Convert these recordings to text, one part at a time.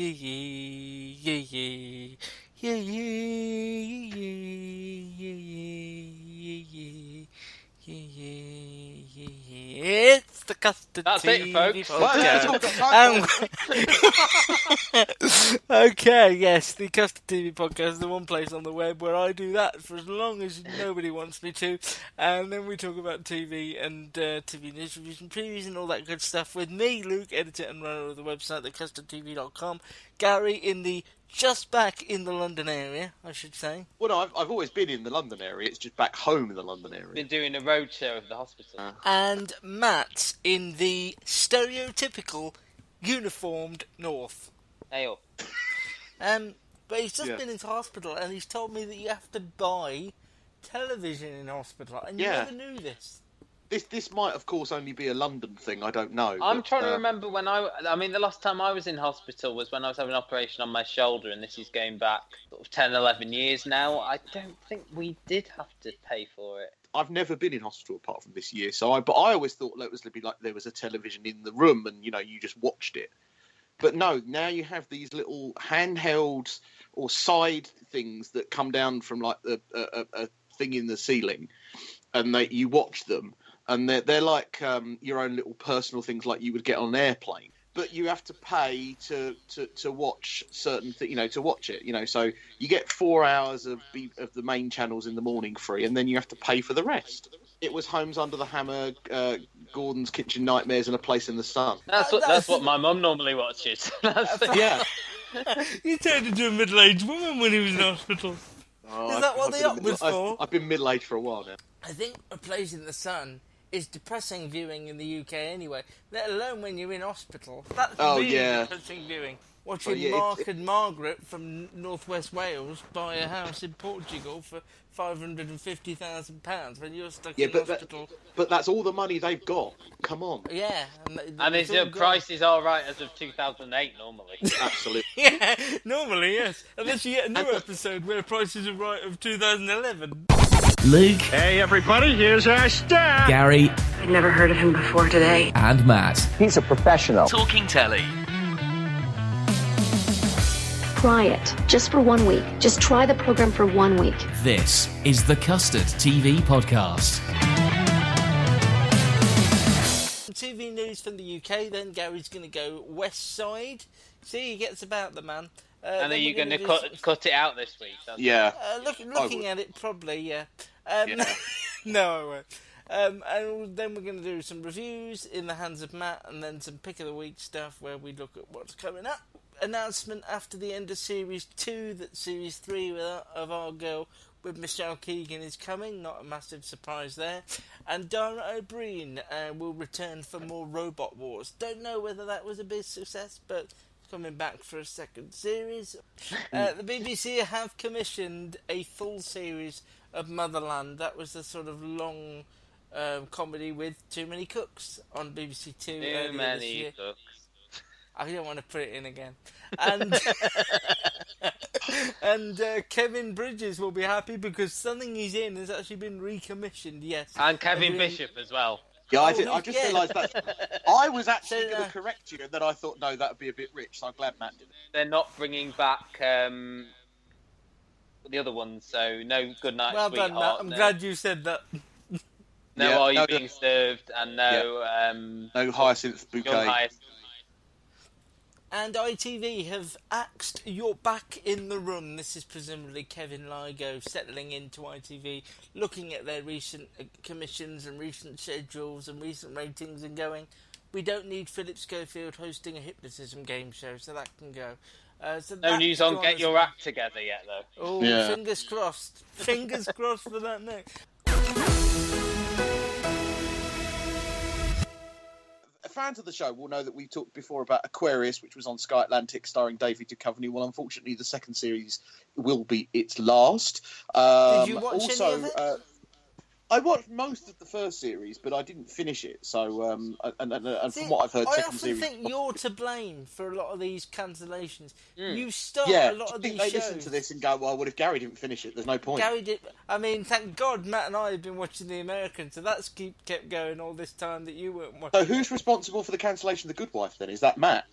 It's the Custard That's TV it, folks. Okay, yes, the Custard TV podcast is the one place on the web where I do that for as long as nobody wants me to, and then we talk about TV and TV news reviews and previews and all that good stuff with me, Luke, editor and runner of the website, thecustardtv.com, Gary in the just back in the London area, I should say. Well, no, I've always been in the London area. It's just back home in the London area. Been doing a roadshow of the hospital. And Matt in the stereotypical uniformed north. Hey up. But he's just been into hospital and he's told me that you have to buy television in hospital. And you never knew this. This might, of course, only be a London thing. I don't know. I'm trying to remember when I mean, the last time I was in hospital was when I was having an operation on my shoulder, and this is going back sort of 10, 11 years now. I don't think we did have to pay for it. I've never been in hospital apart from this year, but I always thought that it was to be like there was a television in the room and, you just watched it. But no, now you have these little handheld or side things that come down from like a thing in the ceiling, and you watch them. And they're like your own little personal things, like you would get on an airplane. But you have to pay to watch certain things, to watch it. So you get 4 hours of the main channels in the morning free, and then you have to pay for the rest. It was Homes Under the Hammer, Gordon's Kitchen Nightmares, and A Place in the Sun. That's what my mum normally watches. Yeah. You turned into a middle-aged woman when he was in hospital. Is that what the op was for? I've been middle-aged for a while now. I think A Place in the Sun is depressing viewing in the UK anyway, let alone when you're in hospital. That's really depressing viewing. Watching Mark and Margaret from Northwest Wales buy a house in Portugal for £550,000 when you're stuck in hospital. But that's all the money they've got. Come on. Yeah. And the prices are right as of 2008 normally. Absolutely. Yeah, normally, yes. Unless you get a new episode where prices are right of 2011. Luke. Hey, everybody, here's our star. Gary. I'd never heard of him before today. And Matt. He's a professional. Talking telly. Try it, just for 1 week. Just try the program for 1 week. This is the Custard TV podcast. TV news from the UK, then Gary's going to go west side. See, he gets about the man. And are you going to cut it out this week? Looking at it, probably, yeah. No, I won't. And then we're going to do some reviews in the hands of Matt, and then some pick of the week stuff where we look at what's coming up. Announcement after the end of Series 2 that Series 3 of Our Girl with Michelle Keegan is coming. Not a massive surprise there. And Dara O'Brien will return for more Robot Wars. Don't know whether that was a big success, but coming back for a second series. The BBC have commissioned a full series of Motherland. That was the sort of long comedy with Too Many Cooks on BBC Two. Too Many Cooks. I don't want to put it in again. And and Kevin Bridges will be happy because something he's in has actually been recommissioned. Yes, and Kevin Bishop as well. Yeah, I just realised that. I was actually going to correct you, and then I thought, no, that would be a bit rich, so I'm glad Matt did it. They're not bringing back the other ones, so no Good Night, well Sweetheart. Done, Matt. I'm glad you said that. No Are You Being Served, and no Hyacinth Bouquet. And ITV have axed You're Back in the Room. This is presumably Kevin Lygo settling into ITV, looking at their recent commissions and recent schedules and recent ratings and going, we don't need Philip Schofield hosting a hypnotism game show, so that can go. No news on Get Your Act Together yet, though. Oh, fingers crossed. Fingers crossed for that next. Fans of the show will know that we talked before about Aquarius, which was on Sky Atlantic starring David Duchovny. Well, unfortunately, the second series will be its last. Did you watch any of it? I watched most of the first series, but I didn't finish it. So, and from what I've heard, second series. I often think you're to blame for a lot of these cancellations. You start a lot of these shows. They listen to this and go, "Well, what if Gary didn't finish it? There's no point." Gary did. I mean, thank God, Matt and I have been watching The American, so that's kept going all this time that you weren't watching. So, who's responsible for the cancellation of The Good Wife? Then is that Matt?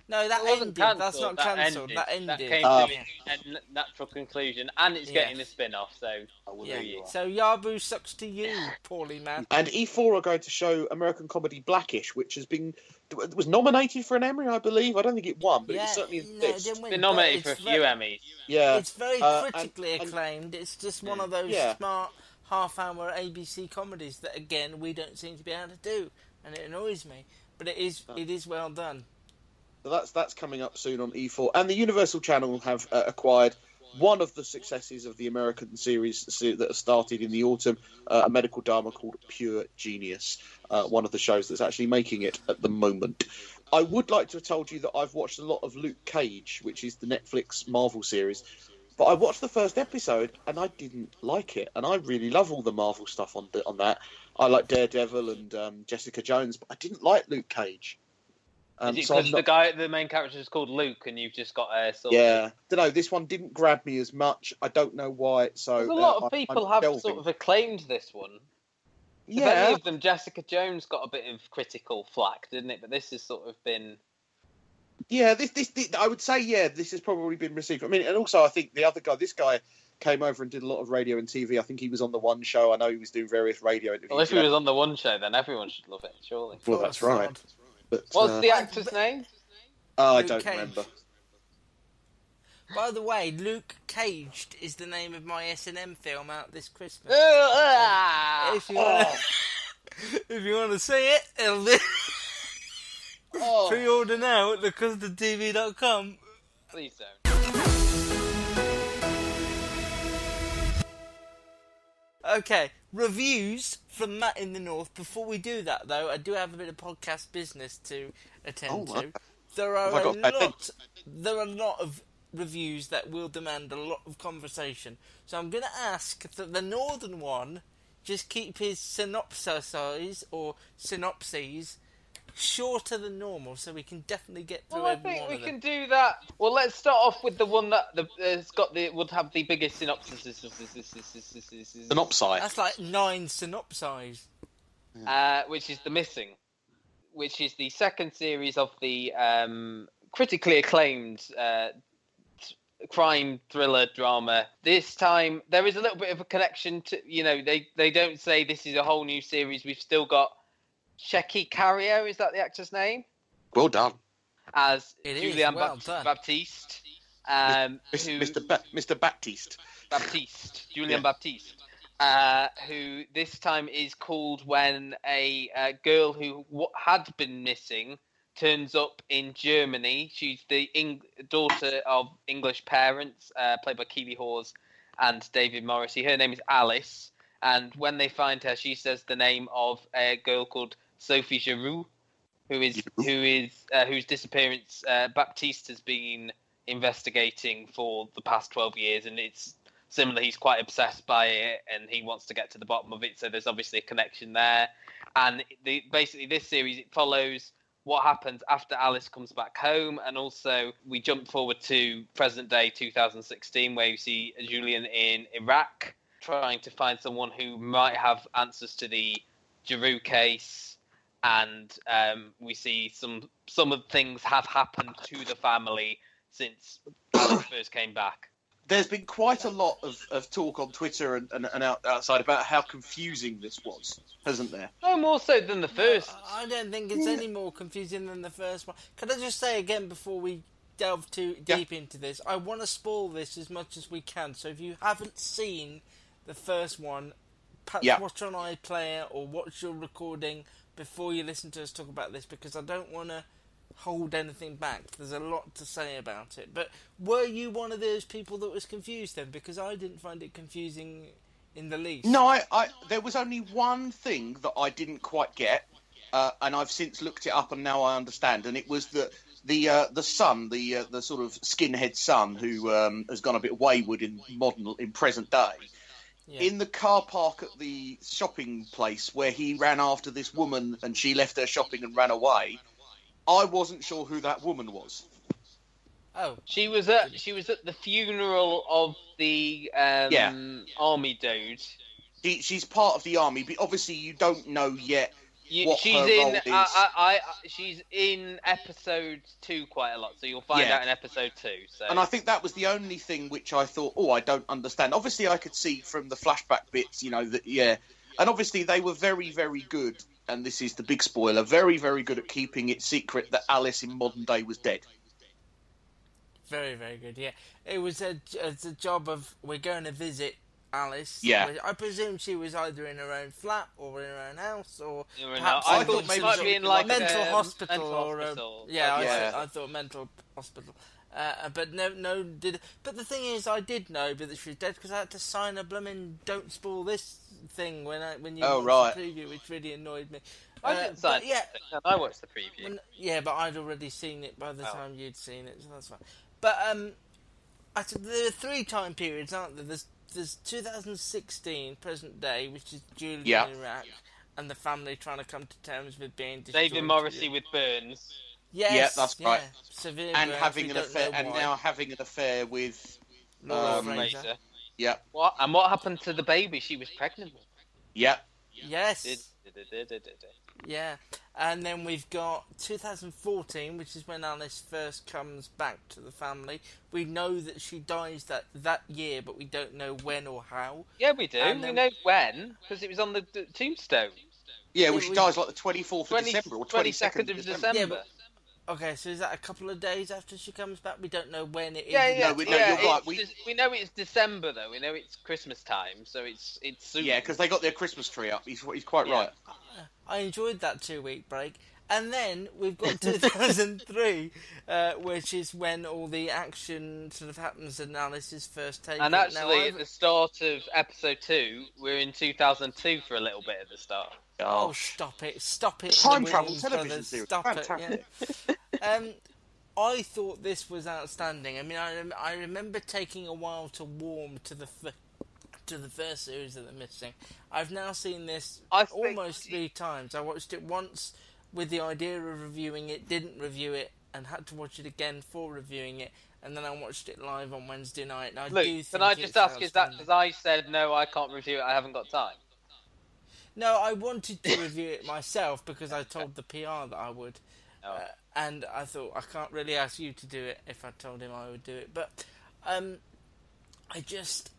No, that It wasn't ended. That's cancelled, not cancelled. That ended. That came to a natural conclusion, and it's getting a spin-off. So yeah. So Yabu sucks to you, poorly man. And E4 are going to show American comedy Blackish, which was nominated for an Emmy, I believe. I don't think it won, but it was certainly in the list. It didn't win, been nominated for a few Emmys. Yeah, it's very critically acclaimed. It's just one of those smart half-hour ABC comedies that, again, we don't seem to be able to do, and it annoys me. But it is well done. So that's coming up soon on E4, and the Universal Channel have acquired one of the successes of the American series that have started in the autumn, a medical drama called Pure Genius, one of the shows that's actually making it at the moment. I would like to have told you that I've watched a lot of Luke Cage, which is the Netflix Marvel series, but I watched the first episode and I didn't like it, and I really love all the Marvel stuff on that. I like Daredevil and Jessica Jones, but I didn't like Luke Cage. Is it because the main character is called Luke, and you've just got a sort of... Yeah, don't know. This one didn't grab me as much. I don't know why. So a lot of people have sort of acclaimed this one. Yeah, if any of them, Jessica Jones got a bit of critical flack, didn't it? But this has sort of been... Yeah, this I would say, this has probably been received. I mean, and also I think this guy came over and did a lot of radio and TV. I think he was on the One Show. I know he was doing various radio interviews. Well, if he was on the One Show, then everyone should love it, surely. Well, that's right. But, what's the actor's name? I don't remember. By the way, Luke Caged is the name of my S&M film out this Christmas. If you want to see it, it'll be pre-order now at thecustardtv.com. Please don't. Okay, reviews from Matt in the North. Before we do that, though, I do have a bit of podcast business to attend to. There are a lot of reviews that will demand a lot of conversation. So I'm going to ask that the northern one just keep his synopses shorter than normal, so we can definitely get through every one of them. I think we can do that. Well, let's start off with the one that would have the biggest synopsis. Synopsis. That's like 9 synopses. Which is The Missing, which is the second series of the critically acclaimed crime thriller drama. This time there is a little bit of a connection to, they don't say this is a whole new series. We've still got Shecky Carrier, is that the actor's name? Well done. As Julian Baptiste. Mr. Baptiste. Julian Baptiste. Who this time is called when a girl who had been missing turns up in Germany. She's the daughter of English parents, played by Keely Hawes and David Morrissey. Her name is Alice. And when they find her, she says the name of a girl called Sophie Giroux, whose disappearance Baptiste has been investigating for the past 12 years, and it's similar. He's quite obsessed by it, and he wants to get to the bottom of it. So there's obviously a connection there. And basically, this series, it follows what happens after Alice comes back home, and also we jump forward to present day 2016, where you see Julian in Iraq, trying to find someone who might have answers to the Giroux case, and we see some of the things have happened to the family since Alice first came back. There's been quite a lot of talk on Twitter and outside about how confusing this was, hasn't there? No more so than the first. I don't think it's any more confusing than the first one. Can I just say again before we delve too deep into this, I want to spoil this as much as we can. So if you haven't seen the first one, perhaps watch on iPlayer or watch your recording before you listen to us talk about this, because I don't want to hold anything back. There's a lot to say about it. But were you one of those people that was confused then? Because I didn't find it confusing in the least. No, I there was only one thing that I didn't quite get, and I've since looked it up and now I understand. And it was the son, the sort of skinhead son who has gone a bit wayward in present day. Yeah. In the car park at the shopping place where he ran after this woman and she left her shopping and ran away, I wasn't sure who that woman was. Oh, she was at the funeral of the army dude. She's part of the army, but obviously you don't know yet She's her in. role is. She's in episode 2 quite a lot, so you'll find out in episode 2. So. And I think that was the only thing which I thought, I don't understand. Obviously, I could see from the flashback bits, that and obviously they were very, very good. And this is the big spoiler: very, very good at keeping it secret that Alice in modern day was dead. Very, very good. Yeah, it was a job of we're going to visit Alice. Yeah. I presume she was either in her own flat or in her own house, or perhaps I thought she might be in like mental a hospital hospital. I thought mental hospital. But no, did. But the thing is, I did know that she was dead because I had to sign a blooming "Don't spoil this" thing when you watched the preview, which really annoyed me. I didn't sign. Yeah, I watched the preview. But I'd already seen it by the time you'd seen it, so that's fine. But there are 3 time periods, aren't there? There's 2016, present day, which is Julia in Iraq, and the family trying to come to terms with being destroyed. David Morrissey with Burns. Yes, yeah, that's right. Severe and Burns, having an affair, and now having an affair with Laura Fraser. Yeah. What happened to the baby she was pregnant with? Yeah. Yes. Yeah, and then we've got 2014, which is when Alice first comes back to the family. We know that she dies that year, but we don't know when or how. Yeah, we do. We know when, because it was on the tombstone. Yeah, she dies like the 24th of December or 22nd of December. Yeah, okay, so is that a couple of days after she comes back? We don't know when it is. Yeah. No, you're right. We know it's December, though. We know it's Christmas time, so it's soon. Yeah, because they got their Christmas tree up. He's quite right. I enjoyed that 2-week break. And then we've got 2003, which is when all the action sort of happens and Alice is first taken. And actually, at the start of episode 2, we're in 2002 for a little bit at the start. Oh, stop it. Time travel television series. Stop Fantastic. it. Yeah. I thought this was outstanding. I mean, I remember taking a while to warm to the first series of The Missing. I've now seen this almost 3 times. I watched it once with the idea of reviewing it, didn't review it, and had to watch it again for reviewing it, and then I watched it live on Wednesday night. And Can I just ask, is that because I said, no, I can't review it, I haven't got time? No, I wanted to review it myself because I told the PR that I would. And I thought, I can't really ask you to do it if I told him I would do it. But I just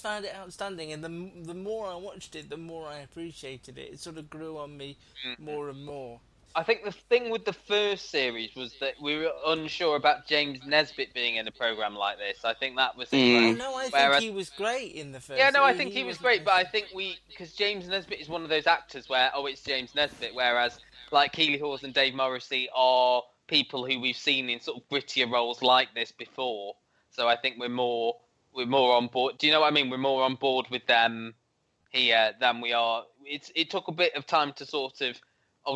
found it outstanding, and the more I watched it, the more I appreciated it. It sort of grew on me more and more. I think the thing with the first series was that we were unsure about James Nesbitt being in a program like this. I think that was it. No, I think he was great in the first. Yeah, no, I think he was great, but I think because James Nesbitt is one of those actors where it's James Nesbitt, whereas like Keeley Hawes and Dave Morrissey are people who we've seen in sort of grittier roles like this before. So I think we're more on board. Do you know what I mean? We're more on board with them here than we are. It took a bit of time to sort of,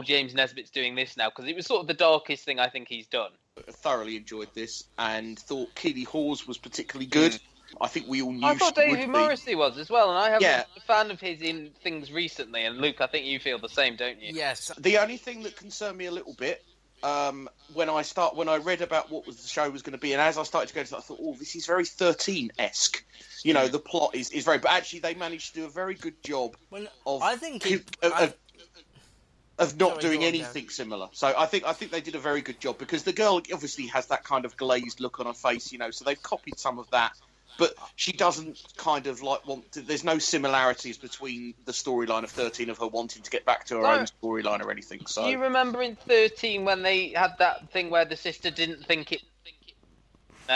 James Nesbitt's doing this now, because it was sort of the darkest thing I think he's done. I thoroughly enjoyed this and thought Keeley Hawes was particularly good. I think we all knew I thought David would Morrissey was as well, and I have been a fan of his in things recently, and Luke, I think you feel the same, don't you? Yes. The only thing that concerned me a little bit, when I read about what the show was going to be, and as I started to go to that, I thought, this is very 13-esque. You know, the plot is very... But actually, they managed to do a very good job of not doing anything similar. So I think they did a very good job, because the girl obviously has that kind of glazed look on her face, so they've copied some of that, but she doesn't kind of like want to... There's no similarities between the storyline of 13 of her wanting to get back to her own storyline or anything. So do you remember in 13 when they had that thing where the sister didn't think it?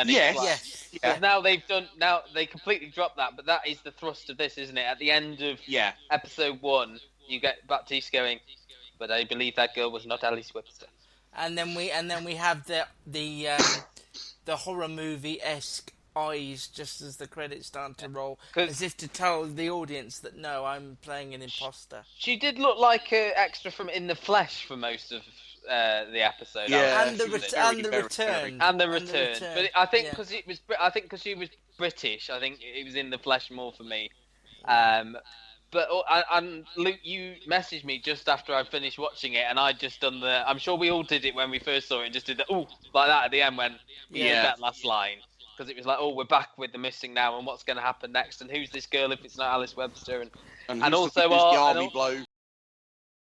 Yes. Yeah. Now they completely dropped that, but that is the thrust of this, isn't it? At the end of episode 1, you get Baptiste going, but I believe that girl was not Alice Webster. And then we have the horror movie-esque eyes just as the credits start to roll, as if to tell the audience that no, I'm playing an imposter. She did look like an extra from In the Flesh for most of the episode. Yeah, and the return. But I think because she was British, I think it was In the Flesh more for me. But and Luke, you messaged me just after I finished watching it, and I'd just done I'm sure we all did it when we first saw it, just did the like that at the end when we heard that last line. Because it was like, we're back with The Missing now, and what's going to happen next, and who's this girl if it's not Alice Webster, and also the army bloke.